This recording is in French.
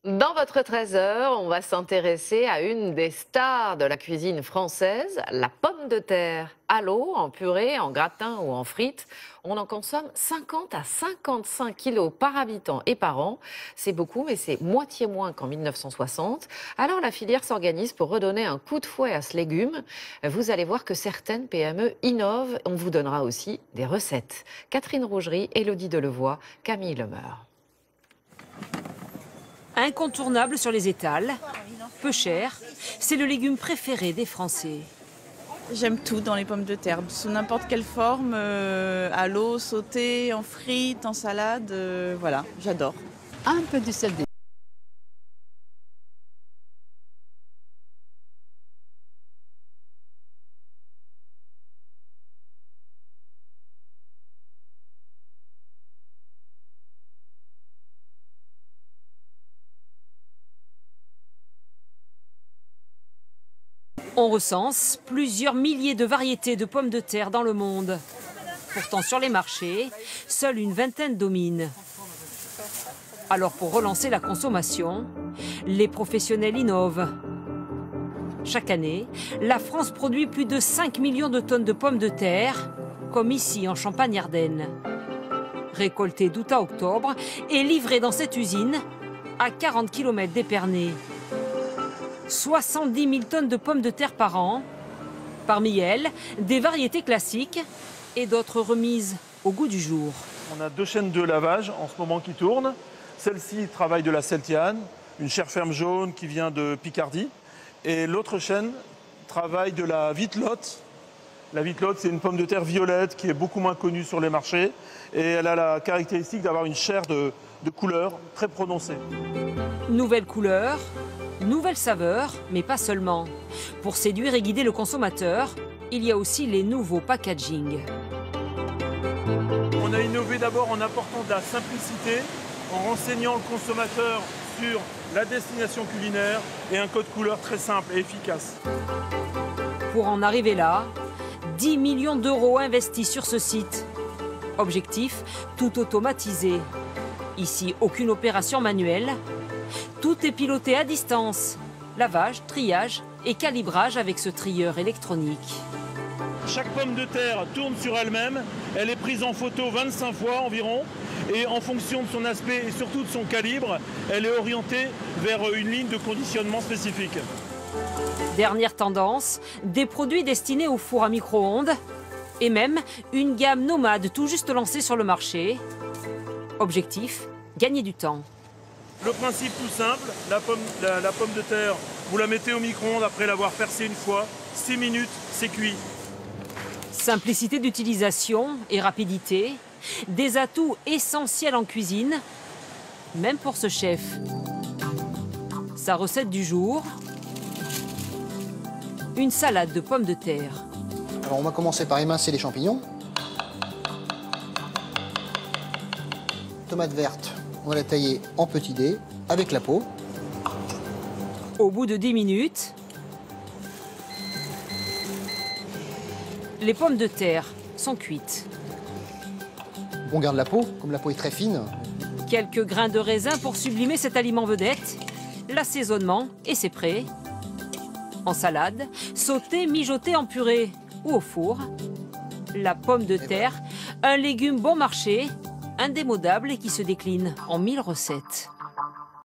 Dans votre 13h, on va s'intéresser à une des stars de la cuisine française, la pomme de terre. À l'eau, en purée, en gratin ou en frites, on en consomme 50 à 55 kilos par habitant et par an. C'est beaucoup, mais c'est moitié moins qu'en 1960. Alors la filière s'organise pour redonner un coup de fouet à ce légume. Vous allez voir que certaines PME innovent. On vous donnera aussi des recettes. Catherine Rougerie, Élodie Delevoye, Camille Lemeur. Incontournable sur les étals, peu cher, c'est le légume préféré des Français. J'aime tout dans les pommes de terre, sous n'importe quelle forme, à l'eau, sauté, en frites, en salade, voilà, j'adore. Un peu de sel de On recense plusieurs milliers de variétés de pommes de terre dans le monde. Pourtant, sur les marchés, seule une vingtaine dominent. Alors, pour relancer la consommation, les professionnels innovent. Chaque année, la France produit plus de 5 millions de tonnes de pommes de terre, comme ici en Champagne-Ardenne. Récoltées d'août à octobre et livrées dans cette usine à 40 km d'Épernay. 70 000 tonnes de pommes de terre par an. Parmi elles, des variétés classiques et d'autres remises au goût du jour. On a deux chaînes de lavage en ce moment qui tournent. Celle-ci travaille de la Celtiane, une chair ferme jaune qui vient de Picardie. Et l'autre chaîne travaille de la Vitelotte. La Vitelotte, c'est une pomme de terre violette qui est beaucoup moins connue sur les marchés. Et elle a la caractéristique d'avoir une chair de couleur très prononcée. Nouvelle couleur, nouvelle saveur, mais pas seulement. Pour séduire et guider le consommateur, il y a aussi les nouveaux packaging. On a innové d'abord en apportant de la simplicité, en renseignant le consommateur sur la destination culinaire et un code couleur très simple et efficace. Pour en arriver là, 10 millions d'euros investis sur ce site. Objectif, tout automatisé. Ici, aucune opération manuelle. Tout est piloté à distance. Lavage, triage et calibrage avec ce trieur électronique. Chaque pomme de terre tourne sur elle-même. Elle est prise en photo 25 fois environ. Et en fonction de son aspect et surtout de son calibre, elle est orientée vers une ligne de conditionnement spécifique. Dernière tendance, des produits destinés au four à micro-ondes et même une gamme nomade tout juste lancée sur le marché. Objectif, gagner du temps. Le principe tout simple, la pomme de terre, vous la mettez au micro-ondes après l'avoir percée une fois, 6 minutes, c'est cuit. Simplicité d'utilisation et rapidité, des atouts essentiels en cuisine, même pour ce chef. Sa recette du jour, une salade de pommes de terre. Alors on va commencer par émincer les champignons. Tomate verte, on va la tailler en petits dés avec la peau. Au bout de 10 minutes, les pommes de terre sont cuites. On garde la peau, comme la peau est très fine. Quelques grains de raisin pour sublimer cet aliment vedette. L'assaisonnement et c'est prêt. En salade, sauté, mijoté en purée ou au four. La pomme de terre, un légume bon marché, indémodable et qui se décline en 1000 recettes.